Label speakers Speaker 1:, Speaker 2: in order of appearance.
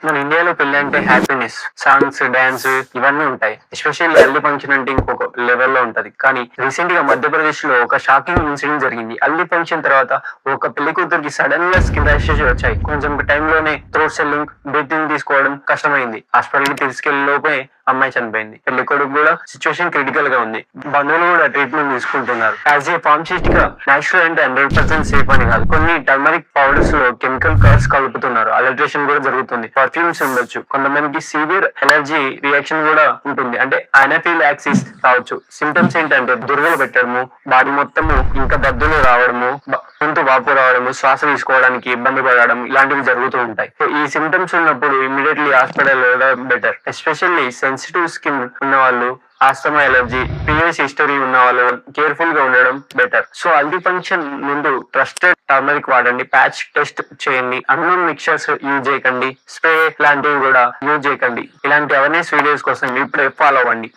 Speaker 1: మన ఇండియాలో పెళ్లి అంటే హ్యాపీనెస్, సాంగ్స్, డాన్స్ ఇవన్నీ ఉంటాయి. ఎస్పెషల్లీ హల్దీ ఫంక్షన్ అంటే ఇంకొక లెవెల్లో ఉంటది. కానీ రీసెంట్ గా మధ్యప్రదేశ్ లో ఒక షాకింగ్ ఇన్సిడెంట్ జరిగింది. హల్దీ ఫంక్షన్ తర్వాత ఒక పెళ్లి కూతురికి సడన్ గా స్కిన్ ర్యాషెస్ వచ్చాయి. కొంచెం టైం లోనే థ్రోట్ స్వెల్లింగ్, బ్రీతింగ్ తీసుకోవడం కష్టమైంది. హాస్పిటల్ కి తీసుకెళ్లే లోపే అమ్మాయి చనిపోయింది. పెళ్లి కొడుకు కూడా సిచ్యువేషన్ క్రిటికల్ గా ఉంది. బంధువులు కూడా ట్రీట్మెంట్ తీసుకుంటున్నారు. యాజ్ ఏ ఫార్మసిస్ట్ గా నేచురల్ అంటే 100% సేఫ్ అని కాదు. కొన్ని టర్మరిక్ పౌడర్స్ లో కెమికల్ కలర్స్ కలుపుతున్నారు. అలట్రేషన్ కూడా జరుగుతుంది. పర్ఫ్యూమ్స్ ఉండొచ్చు. కొంతమందికి సివియర్ ఎలర్జీ రియాక్షన్ కూడా ఉంటుంది. అంటే యాక్సిస్ రావచ్చు. సిమ్టమ్స్ ఏంటంటే దుర్గలు పెట్టడము, బాడీ మొత్తము ఇంకా దద్దులు రావడము, గొంతు వాపు రావడము, శ్వాస తీసుకోవడానికి ఇబ్బంది పడడం ఇలాంటివి జరుగుతూ ఉంటాయి. సో ఈ సిమ్టమ్స్ ఉన్నప్పుడు immediately hospital better. Especially sensitive skin ఉన్న వాళ్ళు, ఆస్తమా, ఎలర్జీ, ప్రీవియస్ హిస్టరీ ఉన్న వాళ్ళు కేర్ఫుల్ గా ఉండడం బెటర్. సో హల్దీ ఫంక్షన్ ముందు ట్రస్టెడ్ టర్మరిక్ వాడండి. ప్యాచ్ టెస్ట్ చేయండి. అన్నోన్ మిక్చర్స్ యూజ్ చేయకండి. స్ప్రే లాంటివి కూడా యూజ్ చేయకండి. ఇలాంటి అవేర్నెస్ వీడియోస్ కోసం ఇప్పుడే ఫాలో అవ్వండి.